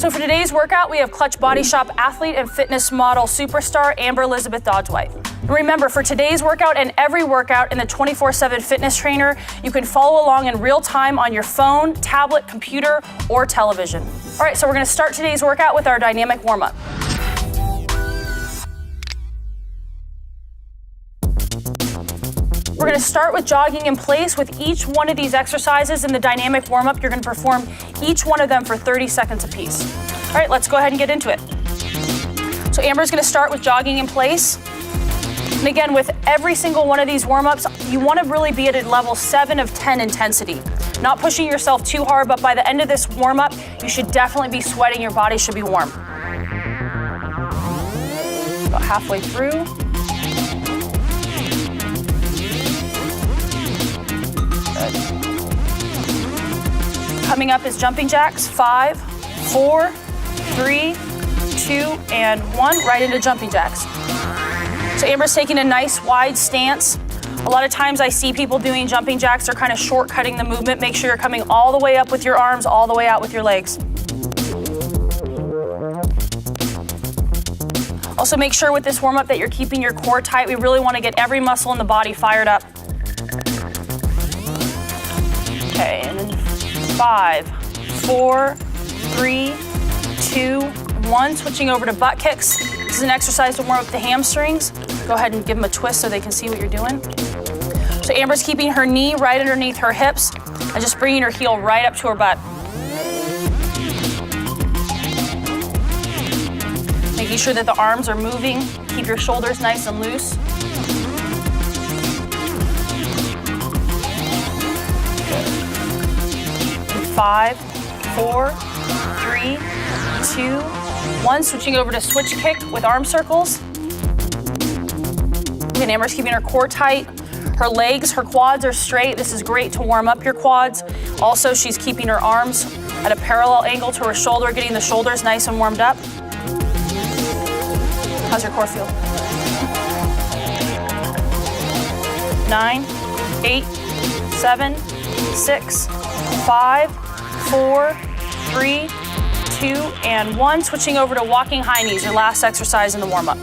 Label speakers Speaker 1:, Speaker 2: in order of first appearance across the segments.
Speaker 1: So for today's workout, we have Clutch Body Shop athlete and fitness model superstar Amber Elizabeth Dodge-White. And remember, for today's workout and every workout in the 24/7 Fitness Trainer, you can follow along in real time on your phone, tablet, computer, or television. All right, so we're gonna start today's workout with our dynamic warm-up. We're gonna start with jogging in place. With each one of these exercises in the dynamic warm-up, you're gonna perform each one of them for 30 seconds apiece. All right, let's go ahead and get into it. So Amber's gonna start with jogging in place. And again, with every single one of these warm-ups, you wanna really be at a level 7 of 10 intensity. Not pushing yourself too hard, but by the end of this warm-up, you should definitely be sweating, your body should be warm. About halfway through. Coming up is jumping jacks. 5, 4, 3, 2, and 1. Right into jumping jacks. So Amber's taking a nice wide stance. A lot of times I see people doing jumping jacks, they're kind of shortcutting the movement. Make sure you're coming all the way up with your arms, all the way out with your legs. Also make sure with this warm-up that you're keeping your core tight. We really want to get every muscle in the body fired up. Okay, and then 5, 4, 3, 2, 1. Switching over to butt kicks. This is an exercise to warm up the hamstrings. Go ahead and give them a twist so they can see what you're doing. So Amber's keeping her knee right underneath her hips and just bringing her heel right up to her butt. Making sure that the arms are moving. Keep your shoulders nice and loose. And 5, 4, 3, 2, 1. Switching over to switch kick with arm circles. And Amber's keeping her core tight. Her legs, her quads are straight. This is great to warm up your quads. Also, she's keeping her arms at a parallel angle to her shoulder, getting the shoulders nice and warmed up. How's your core feel? 9, 8, 7, 6, 5, 4, 3, 2, and 1. Switching over to walking high knees, your last exercise in the warm-up.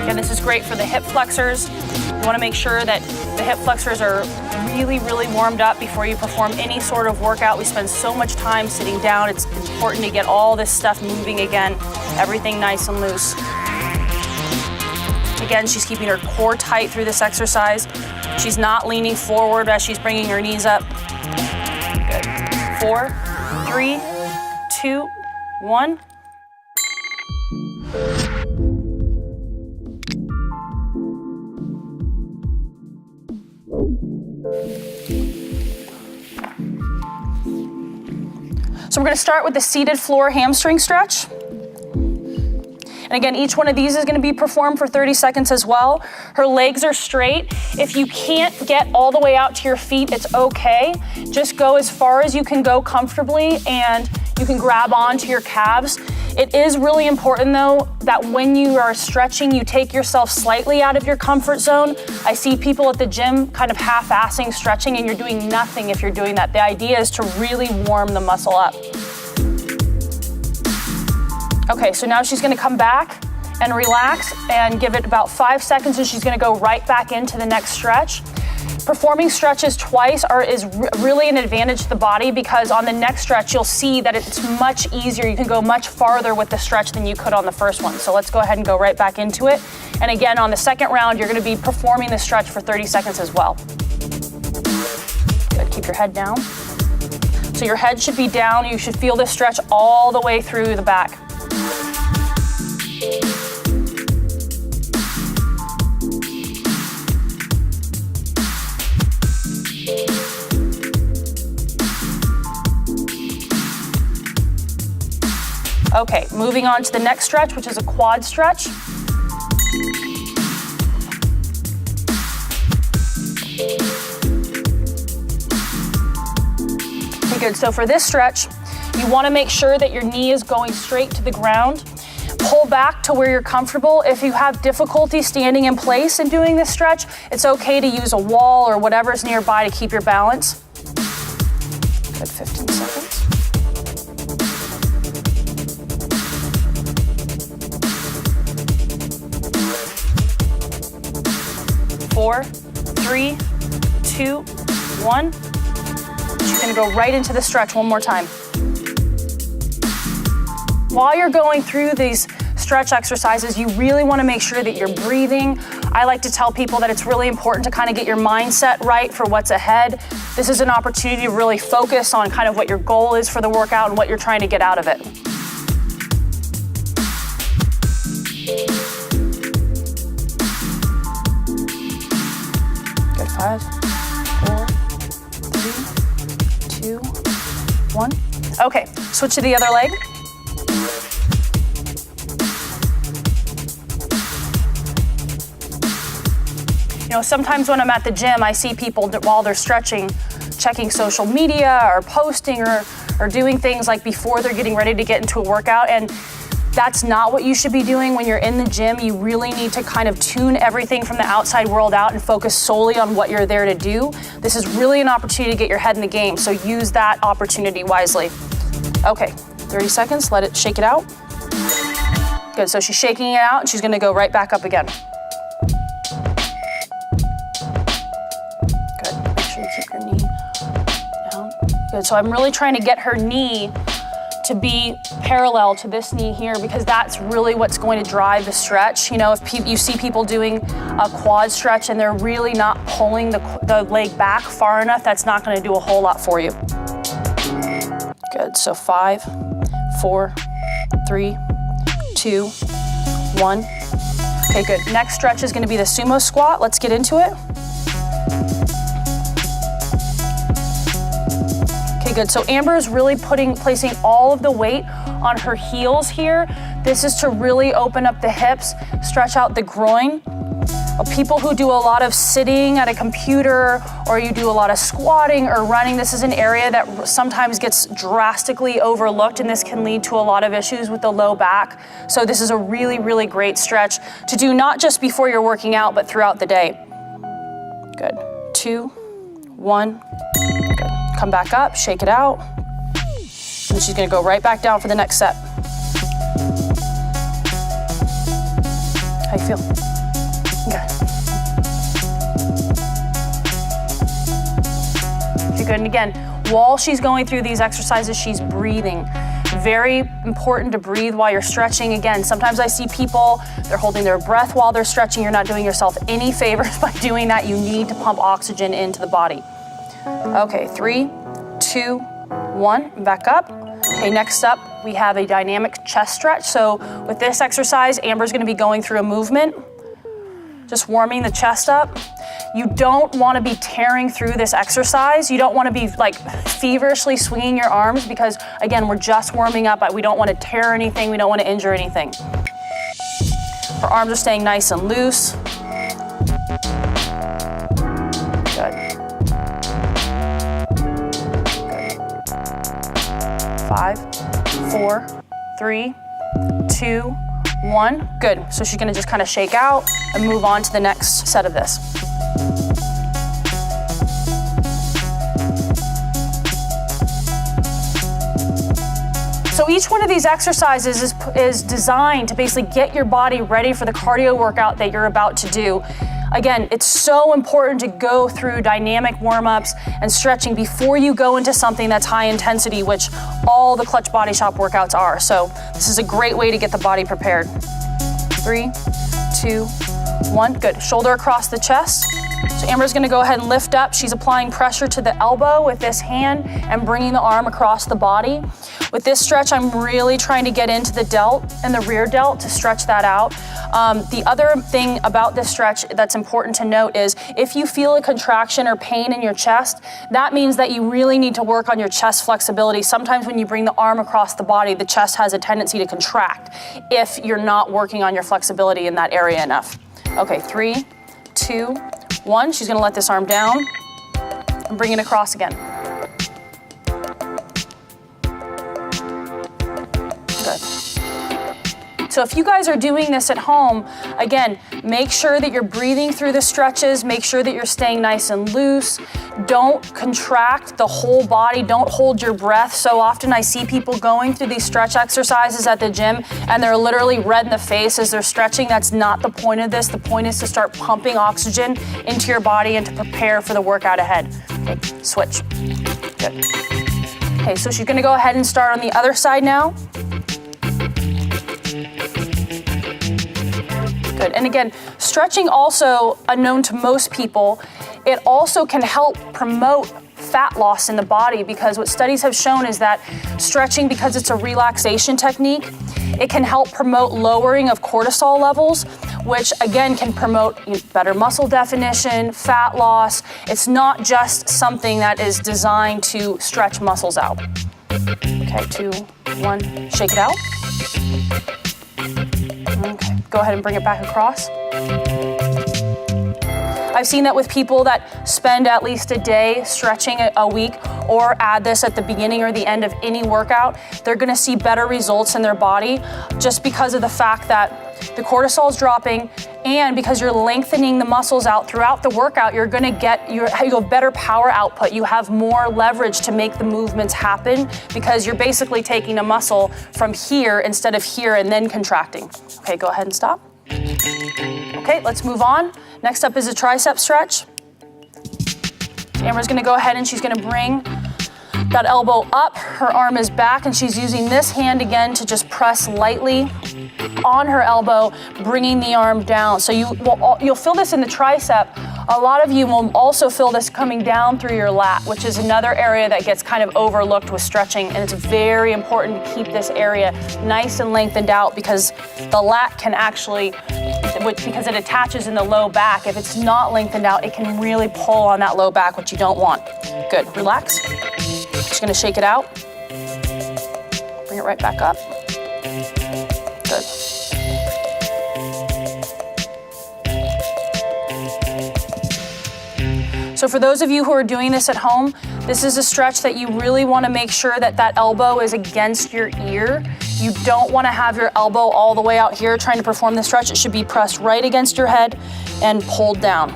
Speaker 1: Again, this is great for the hip flexors. You want to make sure that the hip flexors are really, really warmed up before you perform any sort of workout. We spend so much time sitting down. It's important to get all this stuff moving again, everything nice and loose. Again, she's keeping her core tight through this exercise. She's not leaning forward as she's bringing her knees up. Good. 4, 3, 2, 1. So we're going to start with the seated floor hamstring stretch. And again, each one of these is going to be performed for 30 seconds as well. Her legs are straight. If you can't get all the way out to your feet, it's okay. Just go as far as you can go comfortably, and you can grab onto your calves. It is really important though that when you are stretching, you take yourself slightly out of your comfort zone. I see people at the gym kind of half-assing stretching, and you're doing nothing if you're doing that. The idea is to really warm the muscle up. Okay, so now she's gonna come back and relax and give it about 5 seconds, and she's gonna go right back into the next stretch. Performing stretches twice is really an advantage to the body, because on the next stretch, you'll see that it's much easier. You can go much farther with the stretch than you could on the first one. So let's go ahead and go right back into it. And again, on the second round, you're gonna be performing the stretch for 30 seconds as well. Good, keep your head down. So your head should be down. You should feel this stretch all the way through the back. Okay, moving on to the next stretch, which is a quad stretch. Okay, good. So for this stretch, you want to make sure that your knee is going straight to the ground. Pull back to where you're comfortable. If you have difficulty standing in place and doing this stretch, it's okay to use a wall or whatever's nearby to keep your balance. Good, 15 seconds. 4, 3, 2, 1. She's gonna go right into the stretch one more time. While you're going through these stretch exercises, you really wanna make sure that you're breathing. I like to tell people that it's really important to kind of get your mindset right for what's ahead. This is an opportunity to really focus on kind of what your goal is for the workout and what you're trying to get out of it. Good, 5, 4, 3, 2, 1. Okay, switch to the other leg. You know, sometimes when I'm at the gym, I see people while they're stretching, checking social media or posting or doing things like before they're getting ready to get into a workout. And that's not what you should be doing when you're in the gym. You really need to kind of tune everything from the outside world out and focus solely on what you're there to do. This is really an opportunity to get your head in the game, so use that opportunity wisely. Okay, 30 seconds, let it shake it out. Good, so she's shaking it out and she's gonna go right back up again. Keep your knee down. Good, so I'm really trying to get her knee to be parallel to this knee here because that's really what's going to drive the stretch. You know, if you see people doing a quad stretch and they're really not pulling the leg back far enough, that's not gonna do a whole lot for you. Good, so 5, 4, 3, 2, 1. Okay, good. Next stretch is gonna be the sumo squat. Let's get into it. Good. So Amber is really placing all of the weight on her heels here. This is to really open up the hips, stretch out the groin. People who do a lot of sitting at a computer or you do a lot of squatting or running, this is an area that sometimes gets drastically overlooked, and this can lead to a lot of issues with the low back. So this is a really, really great stretch to do not just before you're working out, but throughout the day. Good. 2, 1. Good. Come back up, shake it out. And she's gonna go right back down for the next set. How you feel? Okay. Okay, good. And again, while she's going through these exercises, she's breathing. Very important to breathe while you're stretching. Again, sometimes I see people, they're holding their breath while they're stretching. You're not doing yourself any favors by doing that. You need to pump oxygen into the body. Okay, 3, 2, 1, back up. Okay, next up, we have a dynamic chest stretch. So with this exercise, Amber's gonna be going through a movement, just warming the chest up. You don't wanna be tearing through this exercise. You don't wanna be like feverishly swinging your arms because again, we're just warming up, but we don't wanna tear anything, we don't wanna injure anything. Her arms are staying nice and loose. Good. 5, 4, 3, 2, 1. Good. So she's gonna just kind of shake out and move on to the next set of this. So each one of these exercises is designed to basically get your body ready for the cardio workout that you're about to do. Again, it's so important to go through dynamic warm-ups and stretching before you go into something that's high intensity, which all the Clutch Body Shop workouts are. So this is a great way to get the body prepared. 3, 2, 1, good. Shoulder across the chest. So Amber's gonna go ahead and lift up. She's applying pressure to the elbow with this hand and bringing the arm across the body. With this stretch, I'm really trying to get into the delt and the rear delt to stretch that out. The other thing about this stretch that's important to note is if you feel a contraction or pain in your chest, that means that you really need to work on your chest flexibility. Sometimes when you bring the arm across the body, the chest has a tendency to contract if you're not working on your flexibility in that area enough. Okay, 3, 2, 1. She's gonna let this arm down and bring it across again. Good. So if you guys are doing this at home, again, make sure that you're breathing through the stretches, make sure that you're staying nice and loose. Don't contract the whole body, don't hold your breath. So often I see people going through these stretch exercises at the gym and they're literally red in the face as they're stretching. That's not the point of this. The point is to start pumping oxygen into your body and to prepare for the workout ahead. Okay, switch. Good. Okay, so she's gonna go ahead and start on the other side now. Good, and again, stretching also, unknown to most people, it also can help promote fat loss in the body, because what studies have shown is that stretching, because it's a relaxation technique, it can help promote lowering of cortisol levels, which again can promote better muscle definition, fat loss. It's not just something that is designed to stretch muscles out. Okay, 2, 1, shake it out. Okay, go ahead and bring it back across. I've seen that with people that spend at least a day stretching a week, or add this at the beginning or the end of any workout, they're gonna see better results in their body just because of the fact that the cortisol is dropping, and because you're lengthening the muscles out throughout the workout, you're gonna get you have better power output. You have more leverage to make the movements happen because you're basically taking a muscle from here instead of here and then contracting. Okay, go ahead and stop. Okay, let's move on. Next up is a tricep stretch. Amber's gonna go ahead and she's gonna bring that elbow up, her arm is back, and she's using this hand again to just press lightly on her elbow, bringing the arm down. So you'll feel this in the tricep. A lot of you will also feel this coming down through your lat, which is another area that gets kind of overlooked with stretching, and it's very important to keep this area nice and lengthened out, because the lat can actually, because it attaches in the low back, if it's not lengthened out, it can really pull on that low back, which you don't want. Good, relax. Just gonna shake it out. Bring it right back up. Good. So for those of you who are doing this at home, this is a stretch that you really want to make sure that that elbow is against your ear. You don't want to have your elbow all the way out here trying to perform the stretch. It should be pressed right against your head and pulled down.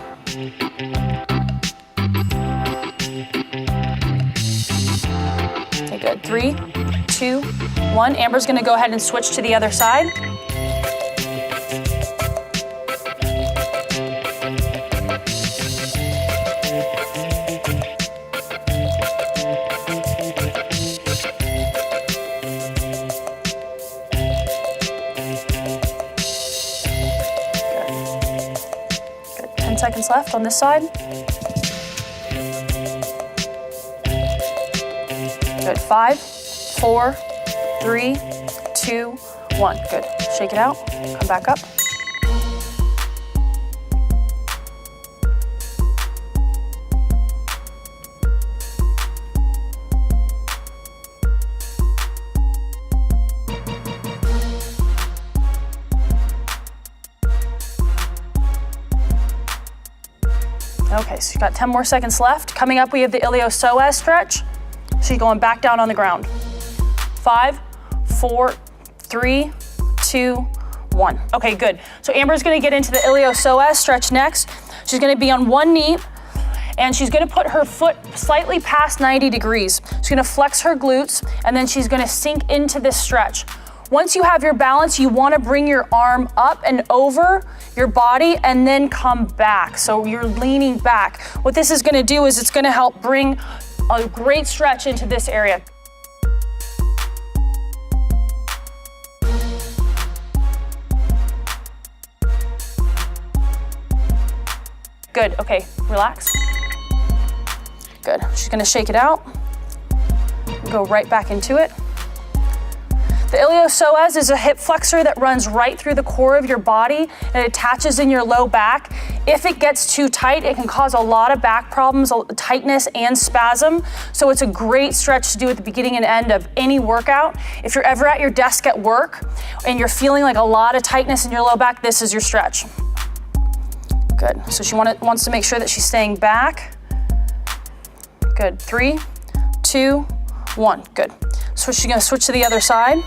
Speaker 1: Okay, good. 3, 2, 1. Amber's going to go ahead and switch to the other side. Good. 10 seconds left on this side. Good. 5, 4, 3, 2, 1. Good. Shake it out. Come back up. Okay, so you've got 10 more seconds left. Coming up, we have the iliopsoas stretch. So you're going back down on the ground. 5, 4, 3, 2, 1. Okay, good. So Amber's gonna get into the iliopsoas stretch next. She's gonna be on one knee, and she's gonna put her foot slightly past 90 degrees. She's gonna flex her glutes, and then she's gonna sink into this stretch. Once you have your balance, you wanna bring your arm up and over your body and then come back. So you're leaning back. What this is gonna do is it's gonna help bring a great stretch into this area. Good, okay, relax. Good, she's gonna shake it out. Go right back into it. The iliopsoas is a hip flexor that runs right through the core of your body and it attaches in your low back. If it gets too tight, it can cause a lot of back problems, tightness and spasm. So it's a great stretch to do at the beginning and end of any workout. If you're ever at your desk at work and you're feeling like a lot of tightness in your low back, this is your stretch. Good, so she wants to make sure that she's staying back. Good, 3, 2, 1, good. So she's gonna switch to the other side.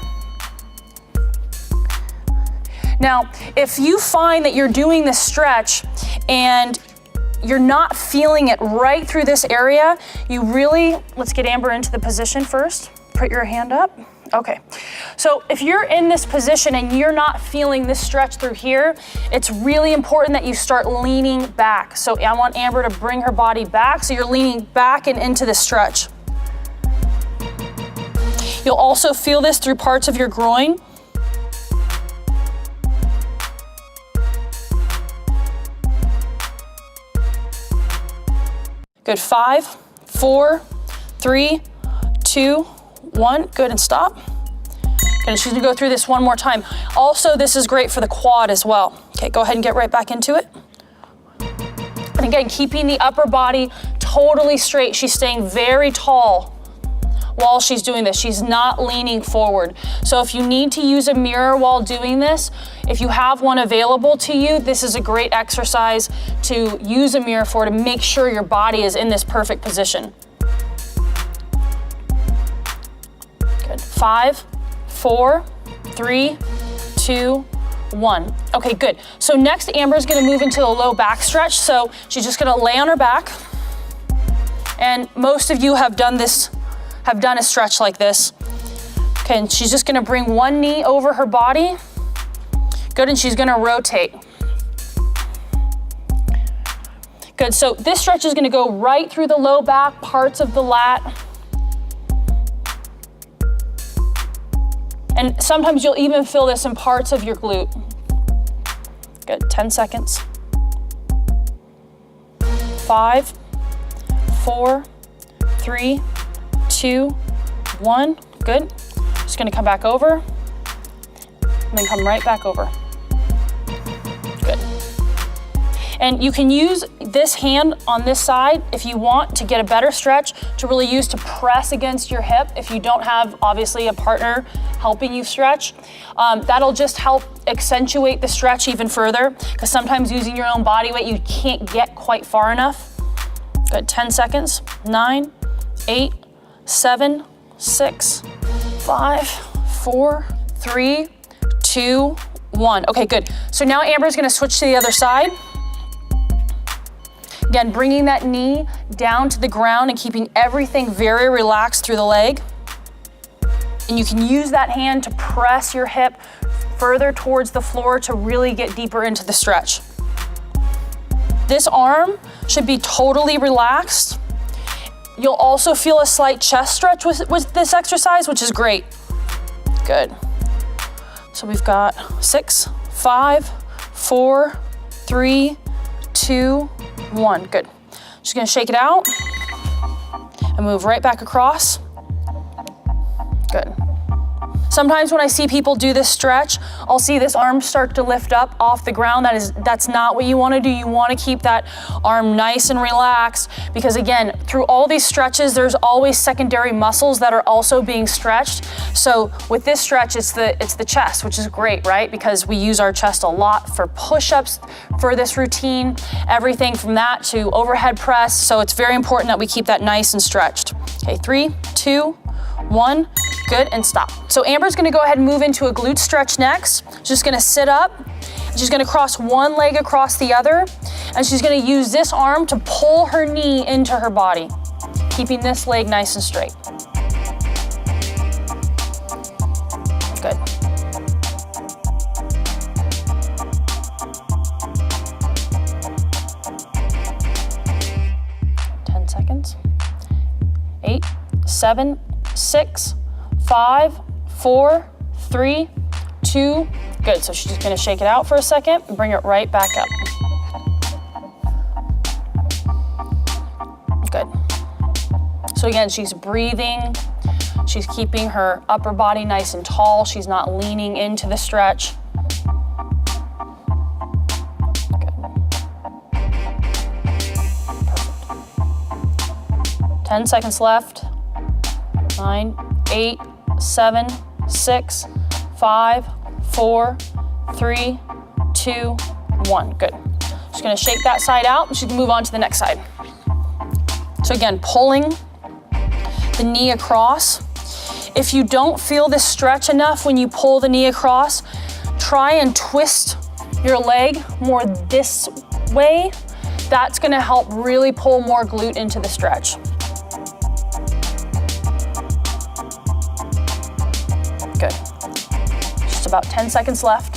Speaker 1: Now, if you find that you're doing this stretch and you're not feeling it right through this area, let's get Amber into the position first. Put your hand up. Okay. So if you're in this position and you're not feeling this stretch through here, it's really important that you start leaning back. So I want Amber to bring her body back. So you're leaning back and into the stretch. You'll also feel this through parts of your groin. Good, 5, 4, 3, 2, 1. Good, and stop. Good, and she's gonna go through this one more time. Also, this is great for the quad as well. Okay, go ahead and get right back into it. And again, keeping the upper body totally straight. She's staying very tall while she's doing this. She's not leaning forward. So if you need to use a mirror while doing this, if you have one available to you, this is a great exercise to use a mirror for, to make sure your body is in this perfect position. Good, 5, 4, 3, 2, 1. Okay, good. So next, Amber's gonna move into a low back stretch. So she's just gonna lay on her back. And most of you have done a stretch like this. Okay, and she's just gonna bring one knee over her body. Good, and she's gonna rotate. Good, so this stretch is gonna go right through the low back, parts of the lat. And sometimes you'll even feel this in parts of your glute. Good, 10 seconds. 5, 4, 3, 2, 1. Good. Just gonna come back over and then come right back over. Good. And you can use this hand on this side if you want to get a better stretch, to really use to press against your hip. If you don't have, obviously, a partner helping you stretch, that'll just help accentuate the stretch even further, because sometimes using your own body weight, you can't get quite far enough. Good, 10 seconds. 9, 8, 7, 6, 5, 4, 3, 2, 1. Okay, good. So now Amber's gonna switch to the other side. Again, bringing that knee down to the ground and keeping everything very relaxed through the leg. And you can use that hand to press your hip further towards the floor to really get deeper into the stretch. This arm should be totally relaxed. You'll also feel a slight chest stretch with this exercise, which is great. Good. So we've got 6, 5, 4, 3, 2, 1. Good. Just gonna shake it out and move right back across. Good. Sometimes when I see people do this stretch, I'll see this arm start to lift up off the ground. That's not what you wanna do. You wanna keep that arm nice and relaxed, because again, through all these stretches, there's always secondary muscles that are also being stretched. So with this stretch, it's the chest, which is great, right? Because we use our chest a lot for push-ups for this routine, everything from that to overhead press. So it's very important that we keep that nice and stretched. Okay, 3, 2, 1, good, and stop. So Amber's gonna go ahead and move into a glute stretch next. She's just gonna sit up. She's gonna cross one leg across the other, and she's gonna use this arm to pull her knee into her body, keeping this leg nice and straight. Good. Seconds. 8, 7, 6, 5, 4, 3, 2, good. So she's just gonna shake it out for a second and bring it right back up. Good. So again, she's breathing. She's keeping her upper body nice and tall. She's not leaning into the stretch. 10 seconds left. 9, 8, 7, 6, 5, 4, 3, 2, 1. Good. Just gonna shake that side out and she can move on to the next side. So again, pulling the knee across. If you don't feel this stretch enough when you pull the knee across, try and twist your leg more this way. That's gonna help really pull more glute into the stretch. Good. Just about 10 seconds left.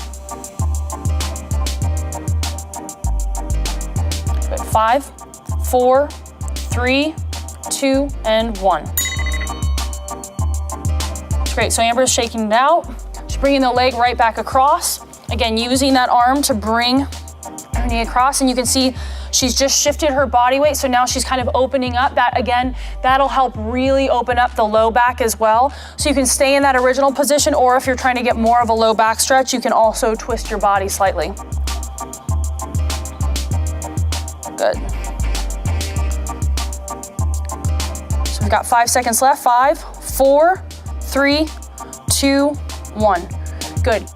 Speaker 1: Good. 5, 4, 3, 2, and 1. Great, so Amber's shaking it out. She's bringing the leg right back across. Again, using that arm to bring her knee across, and you can see she's just shifted her body weight, so now she's kind of opening up. That, again, that'll help really open up the low back as well. So you can stay in that original position, or if you're trying to get more of a low back stretch, you can also twist your body slightly. Good. So we've got 5 seconds left. 5, 4, 3, 2, 1. Good.